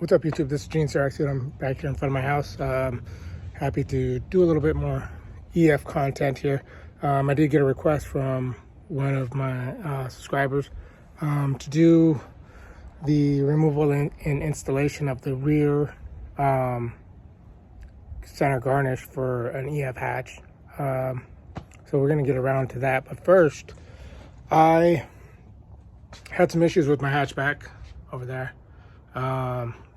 What's up, YouTube? This is Gene Saraxi. I'm back here in front of my house. Happy to do a little bit more EF content here. I did get a request from one of my subscribers to do the removal and installation of the rear center garnish for an EF hatch. So we're going to get around to that. But first, I had some issues with my hatchback over there.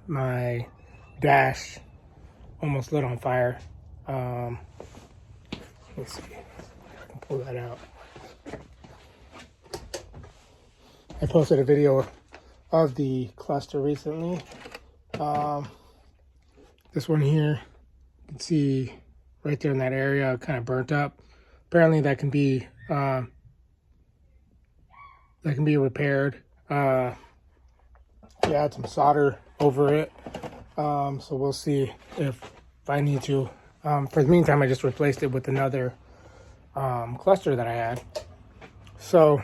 My dash almost lit on fire. Let me see if I can pull that out. I posted a video of the cluster recently. This one here, you can see right there in that area, kind of burnt up. Apparently that can be repaired. Yeah, add some solder over it. So we'll see if I need to. For the meantime, I just replaced it with another cluster that I had. So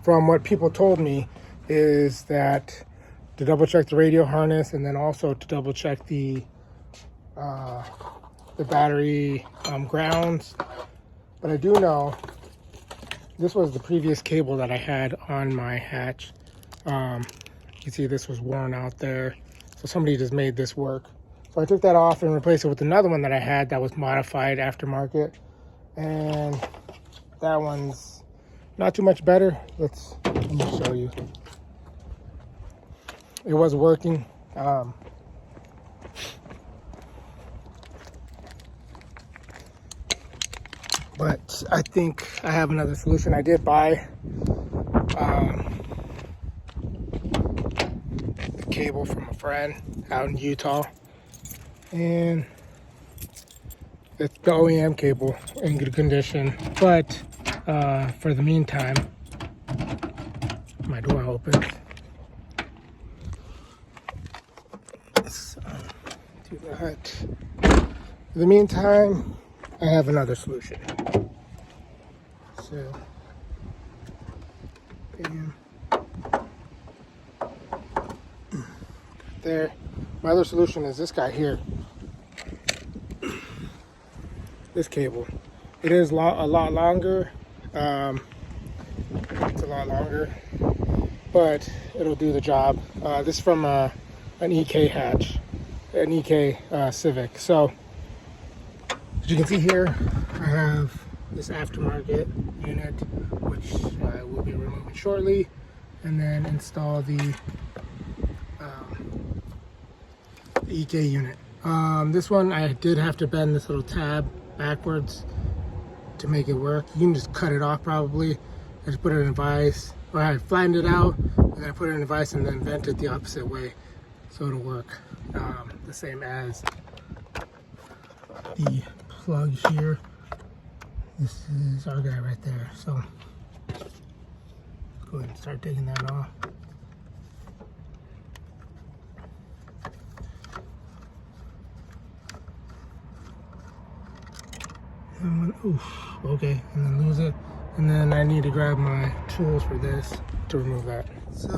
from what people told me is that to double check the radio harness, and then also to double check the battery grounds. But I do know this was the previous cable that I had on my hatch. You can see this was worn out there, so somebody just made this work. So I took that off and replaced it with another one that I had that was modified aftermarket, and that one's not too much better. Let me show you. It was working. But I think I have another solution. I did buy the cable from a friend out in Utah, and it's the OEM cable in good condition. But for the meantime, my door opens. So, do that. For the meantime, I have another solution. So, bam. There. My other solution is this guy here. This cable. It is a lot longer. It's a lot longer, but it'll do the job. This is from an EK hatch, an EK Civic. So, as you can see here, I have this aftermarket unit, which I will be removing shortly, and then install the EK unit. This one, I did have to bend this little tab backwards to make it work. You can just cut it off probably. I just put it in a vise, or I flattened it out, and then I put it in a vise and then bent it the opposite way, so it'll work the same as the plug here. This is our guy right there. So go ahead and start taking that off. Okay, and then lose it. And then I need to grab my tools for this to remove that. So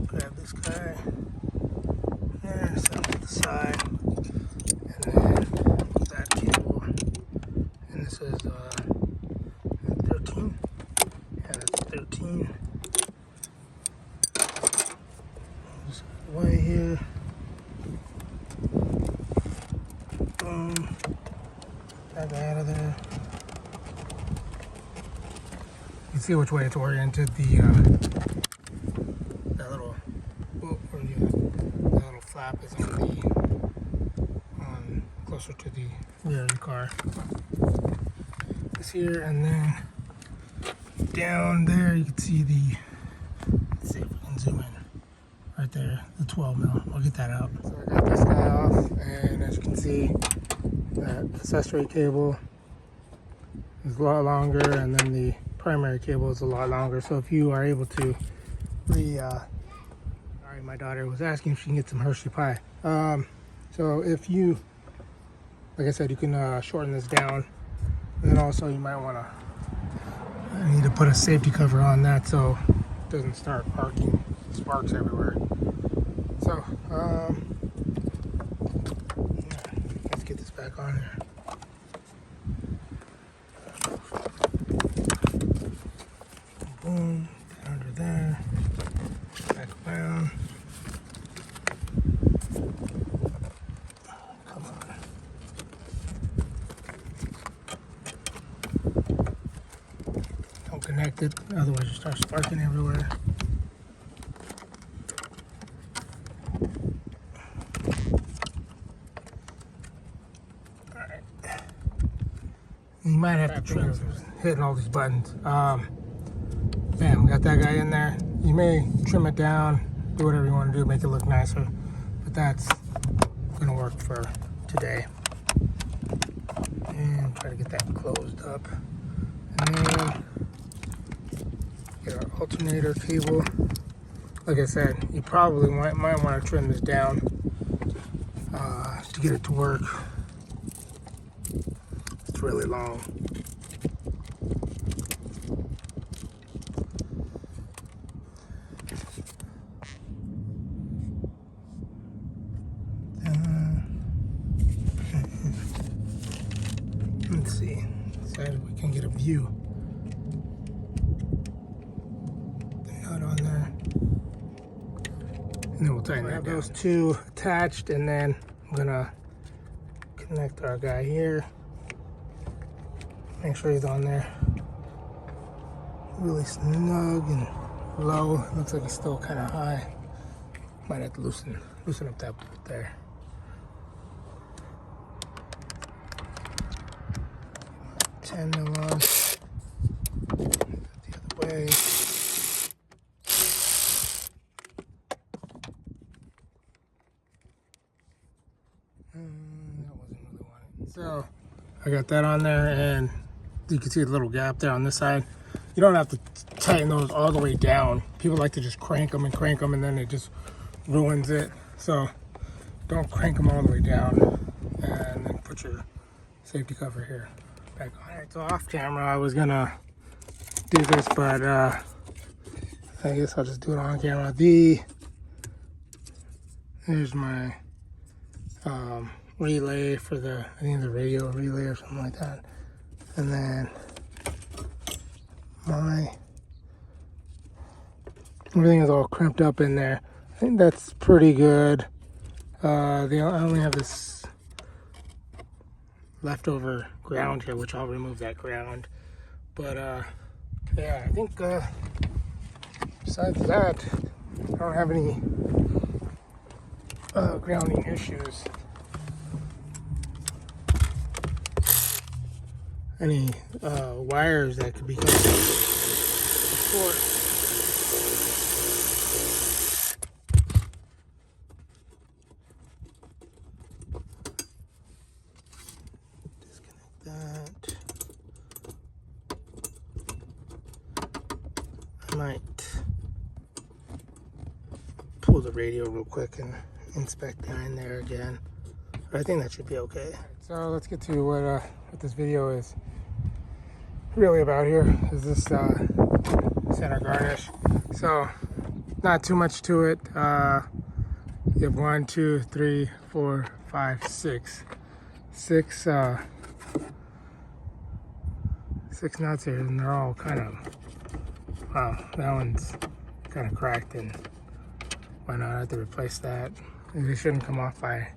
grab this guy there, set it to the side, and then that cable. And this is 13. Yeah, that's 13. Just away here. Boom. That guy out of there. You can see which way it's oriented. That little flap is on closer to the rear of the car. This here, and then down there you can see let's see if we can zoom in. Right there, the 12 mil. I'll get that out. So I got this guy off, and as you can see, that accessory cable is a lot longer, and then the primary cable is a lot longer. So if you are able to sorry, my daughter was asking if she can get some Hershey pie. So if you, like I said, you can shorten this down, and then also you might want to put a safety cover on that so it doesn't start arcing sparks everywhere. So, let's get this back on here. Boom, under there, back around. Come on. Don't connect it, otherwise you start sparking everywhere. Alright. You might have to trim hitting all these buttons. Bam, got that guy in there. You may trim it down, do whatever you want to do, make it look nicer, but that's gonna work for today. And try to get that closed up. And then get our alternator cable. Like I said, you probably might want to trim this down to get it to work. It's really long. Let's see, so we can get a view. The nut on there. And then we'll tighten that down. Those two attached, and then I'm gonna connect our guy here. Make sure he's on there. Really snug and low. Looks like he's still kind of high. Might have to loosen up that bolt there. $10 mil on. The other way. That wasn't really wanted. So I got that on there, and you can see the little gap there on this side. You don't have to tighten those all the way down. People like to just crank them, and then it just ruins it. So don't crank them all the way down, and then put your safety cover here back on. All right, so off camera I was gonna do this, but I guess I'll just do it on camera. There's my relay for I think the radio relay or something like that, and then everything is all crimped up in there. I think that's pretty good. I only have this leftover ground here, which I'll remove that ground. But yeah, I think besides that, I don't have any grounding issues. Any wires that could be cut short. That I might pull the radio real quick and inspect behind there again, but I think that should be okay. So let's get to what this video is really about here. Is this center garnish? So not too much to it. You have 1, 2, 3, 4, 5, 6 nuts here, and they're all kind of, wow, that one's kind of cracked, and why not? I have to replace that. They shouldn't come off by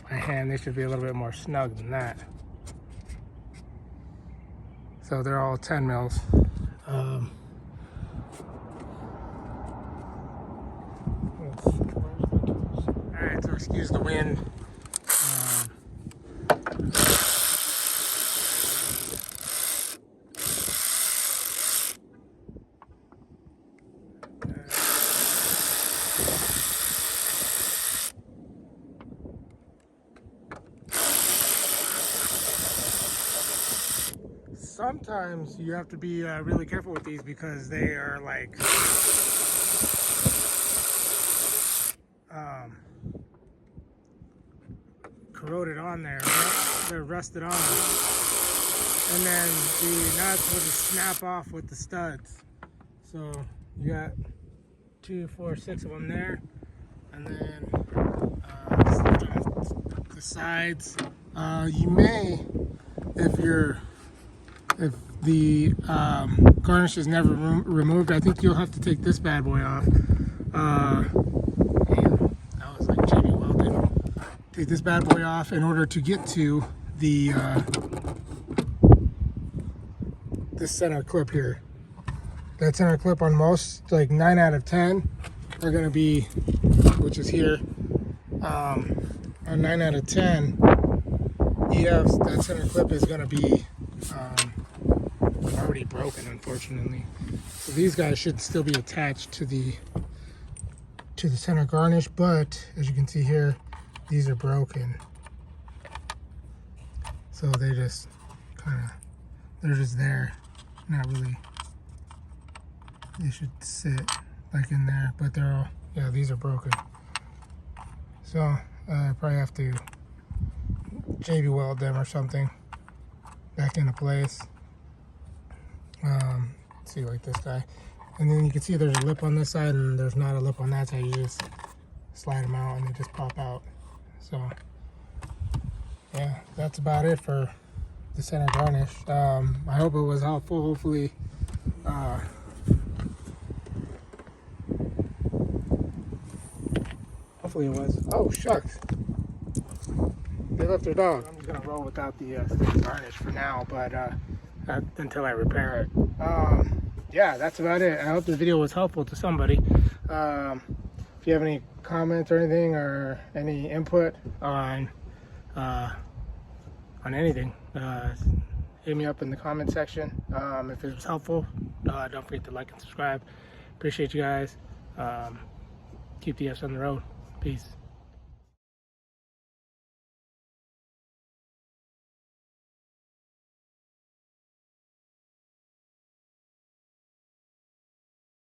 hand. They should be a little bit more snug than that. So they're all 10 mils. All right, so excuse the wind. Sometimes you have to be really careful with these because they are like corroded on there. They're rusted on, and then the nuts will just snap off with the studs. So you got 2, 4, 6 of them there, and then sides. You may, if the garnish is never removed, I think you'll have to take this bad boy off. Man, that was like JB Weldon. Take this bad boy off in order to get to the this center clip here. That center clip on most, like 9 out of 10, are gonna be, which is here. On 9 out of 10 EFs, that center clip is gonna be already broken, unfortunately. So these guys should still be attached to the center garnish, but as you can see here, these are broken. So they just they're just there, not really. They should sit like in there, but they're all, yeah, these are broken. So I probably have to JB weld them or something back into place. See, like this guy, and then you can see there's a lip on this side and there's not a lip on that side. You just slide them out and they just pop out. So yeah, that's about it for the center garnish. I hope it was helpful. Hopefully hopefully it was. Oh shucks, they left their dog. I'm just gonna roll without the garnish for now, but until I repair it. Yeah, that's about it. I hope the video was helpful to somebody. If you have any comments or anything, or any input on anything, hit me up in the comment section. If it was helpful, don't forget to like and subscribe. Appreciate you guys. Keep the F's on the road. Peace.